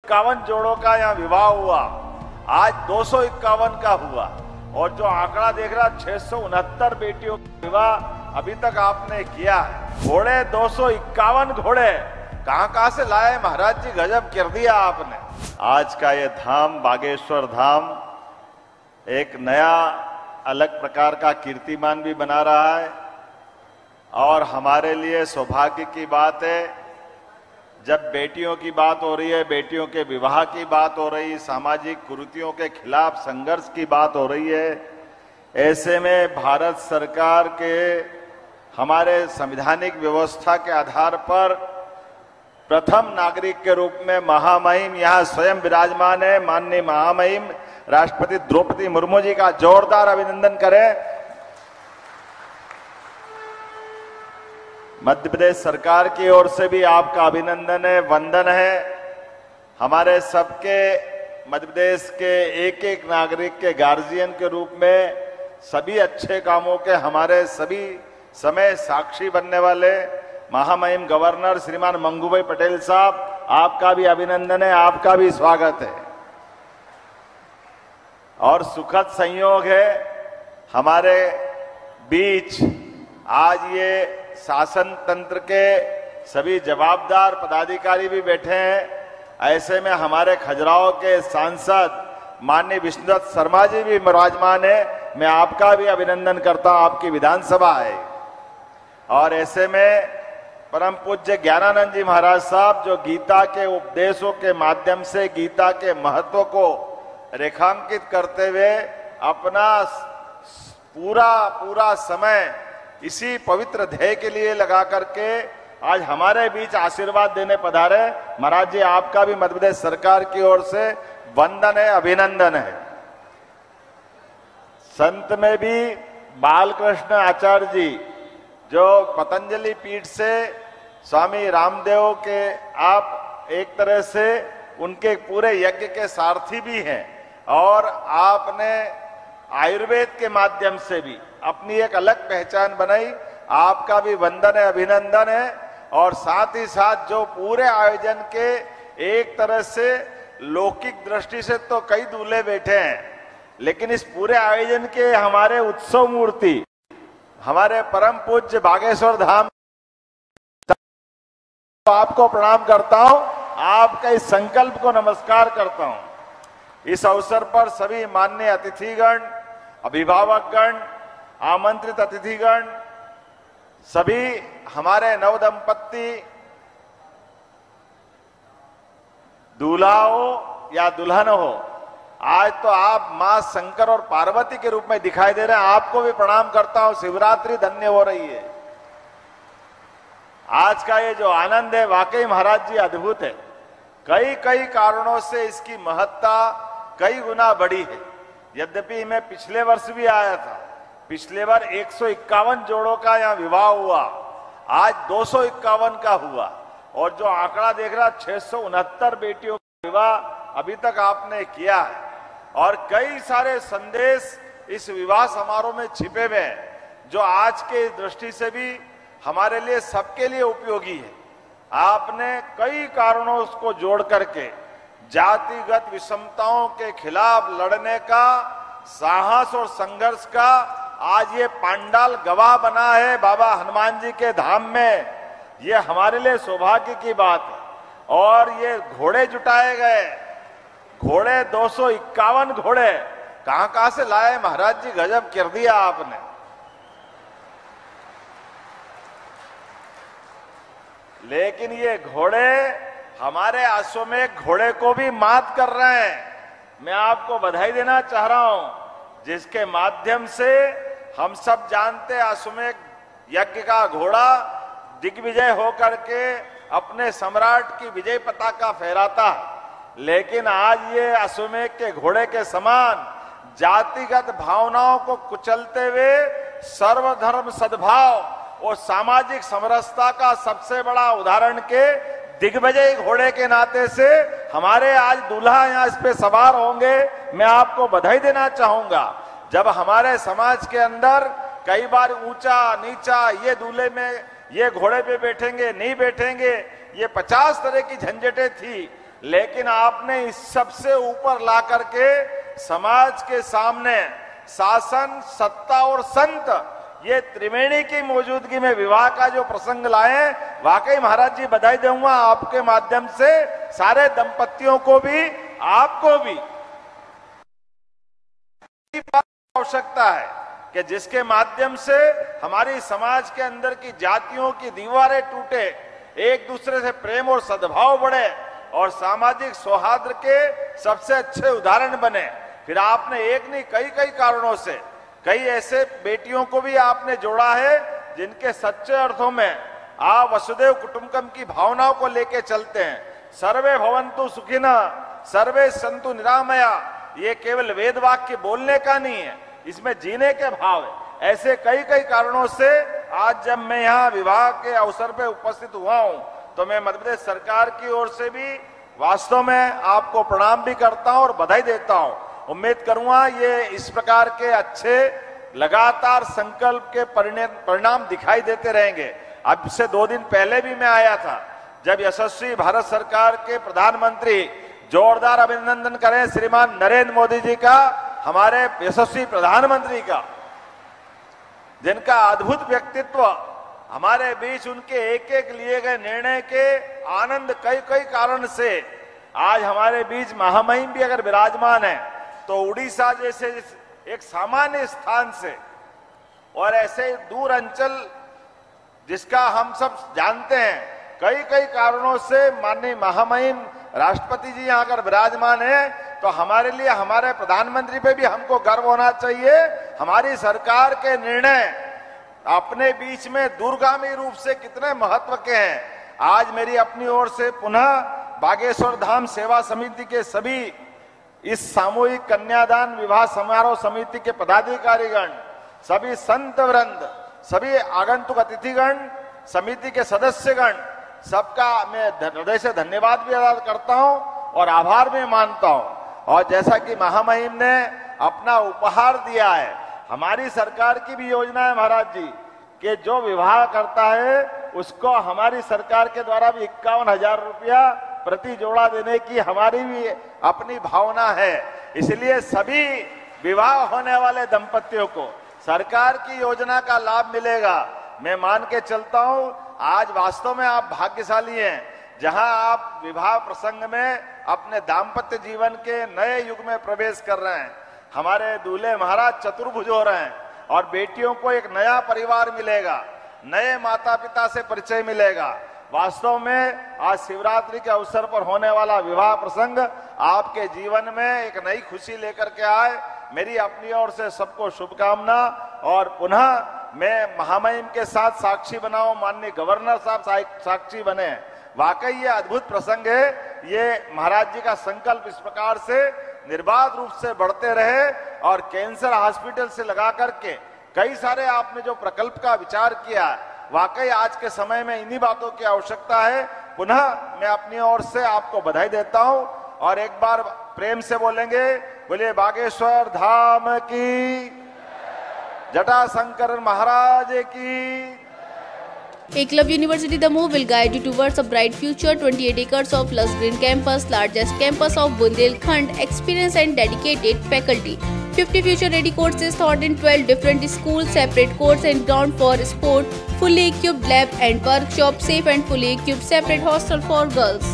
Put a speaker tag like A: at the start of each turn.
A: 251 जोड़ों का यहाँ विवाह हुआ, आज 251 का हुआ। और जो आंकड़ा देख रहा 669 बेटियों का विवाह अभी तक आपने किया। घोड़े 251 घोड़े कहां से लाए महाराज जी, गजब कर दिया आपने। आज का ये धाम बागेश्वर धाम एक नया अलग प्रकार का कीर्तिमान भी बना रहा है और हमारे लिए सौभाग्य की बात है जब बेटियों की बात हो रही है, बेटियों के विवाह की बात हो रही, सामाजिक कुरीतियों के खिलाफ संघर्ष की बात हो रही है। ऐसे में भारत सरकार के हमारे संवैधानिक व्यवस्था के आधार पर प्रथम नागरिक के रूप में महामहिम यहाँ स्वयं विराजमान है। माननीय महामहिम राष्ट्रपति द्रौपदी मुर्मू जी का जोरदार अभिनंदन करें। मध्य प्रदेश सरकार की ओर से भी आपका अभिनंदन है, वंदन है। हमारे सबके मध्य प्रदेश के एक एक नागरिक के गार्जियन के रूप में सभी अच्छे कामों के हमारे सभी समय साक्षी बनने वाले महामहिम गवर्नर श्रीमान मंगूभाई पटेल साहब, आपका भी अभिनंदन है, आपका भी स्वागत है। और सुखद संयोग है हमारे बीच आज ये शासन तंत्र के सभी जवाबदार पदाधिकारी भी बैठे हैं। ऐसे में हमारे खजुराहो के सांसद माननीय विष्णुदत्त शर्मा जी भी विराजमान है। मैं आपका भी अभिनंदन करता हूं, आपकी विधानसभा है। और ऐसे में परम पूज्य ज्ञानानंद जी महाराज साहब जो गीता के उपदेशों के माध्यम से गीता के महत्व को रेखांकित करते हुए अपना पूरा समय इसी पवित्र ध्येय के लिए लगा करके आज हमारे बीच आशीर्वाद देने पधारे। महाराज जी आपका भी मध्य प्रदेश सरकार की ओर से वंदन है, अभिनंदन है। संत में भी बालकृष्ण आचार्य जी जो पतंजलि पीठ से स्वामी रामदेव के आप एक तरह से उनके पूरे यज्ञ के सारथी भी हैं और आपने आयुर्वेद के माध्यम से भी अपनी एक अलग पहचान बनाई। आपका भी वंदन है, अभिनंदन है। और साथ ही साथ जो पूरे आयोजन के एक तरह से लौकिक दृष्टि से तो कई दूल्हे बैठे हैं, लेकिन इस पूरे आयोजन के हमारे उत्सव मूर्ति हमारे परम पूज्य बागेश्वर धाम, तो आपको प्रणाम करता हूं, आपका इस संकल्प को नमस्कार करता हूं। इस अवसर पर सभी माननीय अतिथिगण, अभिभावकगण, आमंत्रित अतिथिगण, सभी हमारे नवदंपत्ति दूल्हा हो या दुल्हन हो, आज तो आप मां शंकर और पार्वती के रूप में दिखाई दे रहे हैं। आपको भी प्रणाम करता हूं। शिवरात्रि धन्य हो रही है। आज का ये जो आनंद है वाकई महाराज जी अद्भुत है। कई कारणों से इसकी महत्ता कई गुना बढ़ी है। यद्यपि मैं पिछले वर्ष भी आया था, पिछले बार 151 जोड़ों का यहाँ विवाह हुआ, आज 251 का हुआ। और जो आंकड़ा देख रहा 669 बेटियों का विवाह अभी तक आपने किया है। और कई सारे संदेश इस विवाह समारोह में छिपे हुए हैं जो आज के दृष्टि से भी हमारे लिए सबके लिए उपयोगी है। आपने कई कारणों को जोड़ करके जातिगत विषमताओं के खिलाफ लड़ने का साहस और संघर्ष का आज ये पांडाल गवाह बना है बाबा हनुमान जी के धाम में। ये हमारे लिए सौभाग्य की बात है। और ये घोड़े जुटाए गए, घोड़े 251 घोड़े कहां से लाए महाराज जी, गजब कर दिया आपने। लेकिन ये घोड़े हमारे अश्वमेध घोड़े को भी मात कर रहे हैं। मैं आपको बधाई देना चाह रहा हूं, जिसके माध्यम से हम सब जानते हैं अश्वमेध यज्ञ का घोड़ा दिग्विजय होकर के अपने सम्राट की विजय पताका फहराता है। लेकिन आज ये अश्वमेध के घोड़े के समान जातिगत भावनाओं को कुचलते हुए सर्वधर्म सद्भाव और सामाजिक समरसता का सबसे बड़ा उदाहरण के दिग्विजय घोड़े के नाते से हमारे आज दूल्हा यहाँ इस पे सवार होंगे। मैं आपको बधाई देना चाहूंगा। जब हमारे समाज के अंदर कई बार ऊंचा नीचा, ये दूल्हे में ये घोड़े पे बैठेंगे नहीं बैठेंगे, ये 50 तरह की झंझटें थी। लेकिन आपने इस सबसे ऊपर ला करके समाज के सामने शासन, सत्ता और संत, ये त्रिवेणी की मौजूदगी में विवाह का जो प्रसंग लाए, वाकई महाराज जी बधाई दूंगा आपके माध्यम से सारे दंपतियों को भी, आपको भी। आवश्यकता है कि जिसके माध्यम से हमारी समाज के अंदर की जातियों की दीवारें टूटे, एक दूसरे से प्रेम और सद्भाव बढ़े और सामाजिक सौहार्द के सबसे अच्छे उदाहरण बने। फिर आपने एक नहीं कई कारणों से कई ऐसे बेटियों को भी आपने जोड़ा है जिनके सच्चे अर्थों में आप वसुदेव कुटुंबकम की भावनाओं को लेके चलते हैं। सर्वे भवन्तु सुखिनः, सर्वे सन्तु निरामया, ये केवल वेद वाक्य बोलने का नहीं है, इसमें जीने के भाव है। ऐसे कई कारणों से आज जब मैं यहाँ विवाह के अवसर पे उपस्थित हुआ हूँ तो मैं मध्य प्रदेश सरकार की ओर से भी वास्तव में आपको प्रणाम भी करता हूँ और बधाई देता हूँ। उम्मीद करूंगा ये इस प्रकार के अच्छे लगातार संकल्प के परिणाम दिखाई देते रहेंगे। अब से 2 दिन पहले भी मैं आया था जब यशस्वी भारत सरकार के प्रधानमंत्री, जोरदार अभिनंदन करें श्रीमान नरेंद्र मोदी जी का, हमारे यशस्वी प्रधानमंत्री का, जिनका अद्भुत व्यक्तित्व, हमारे बीच उनके एक लिए गए निर्णय के आनंद कई कारण से आज हमारे बीच महामहिम भी अगर विराजमान है तो उड़ीसा जैसे एक सामान्य स्थान से और ऐसे दूर अंचल जिसका हम सब जानते हैं, कई कारणों से माननीय महामहिम राष्ट्रपति जी यहाँ अगर विराजमान है तो हमारे लिए, हमारे प्रधानमंत्री पे भी हमको गर्व होना चाहिए। हमारी सरकार के निर्णय अपने बीच में दूरगामी रूप से कितने महत्व के हैं। आज मेरी अपनी ओर से पुनः बागेश्वर धाम सेवा समिति के सभी इस सामूहिक कन्यादान विवाह समारोह समिति के पदाधिकारीगण, सभी संत वृंद, सभी आगंतुक अतिथिगण, समिति के सदस्यगण, सबका मैं हृदय से धन्यवाद भी अदा करता हूं और आभार भी मानता हूं। और जैसा कि महामहिम ने अपना उपहार दिया है, हमारी सरकार की भी योजना है महाराज जी कि जो विवाह करता है उसको हमारी सरकार के द्वारा भी 51,000 रुपया प्रति जोड़ा देने की हमारी भी अपनी भावना है। इसलिए सभी विवाह होने वाले दंपतियों को सरकार की योजना का लाभ मिलेगा। मैं मान के चलता हूं आज वास्तव में आप भाग्यशाली हैं जहां आप विवाह प्रसंग में अपने दाम्पत्य जीवन के नए युग में प्रवेश कर रहे हैं। हमारे दूल्हे महाराज चतुर्भुज हो रहे हैं और बेटियों को एक नया परिवार मिलेगा, नए माता पिता से परिचय मिलेगा। वास्तव में आज शिवरात्रि के अवसर पर होने वाला विवाह प्रसंग आपके जीवन में एक नई खुशी लेकर के आए। मेरी अपनी ओर से सबको शुभकामना। और पुनः मैं महामहिम के साथ साक्षी बनाऊं, माननीय गवर्नर साहब साक्षी बने। वाकई ये अद्भुत प्रसंग है। ये महाराज जी का संकल्प इस प्रकार से निर्बाध रूप से बढ़ते रहे और कैंसर हॉस्पिटल से लगा करके कई सारे आपने जो प्रकल्प का विचार किया, वाकई आज के समय में इन्हीं बातों की आवश्यकता है। पुनः मैं अपनी ओर से आपको बधाई देता हूं और एक बार प्रेम से बोलेंगे, बोलिए बागेश्वर धाम की, जटाशंकर महाराज की।
B: Eklavya University Damoh will guide you towards a bright future. 28 acres of lush green campus, largest campus of Bundelkhand, experienced and dedicated faculty. 50 future-ready courses taught in 12 different schools, separate courts and ground for sport, fully equipped lab and workshop, safe and fully equipped separate hostel for girls.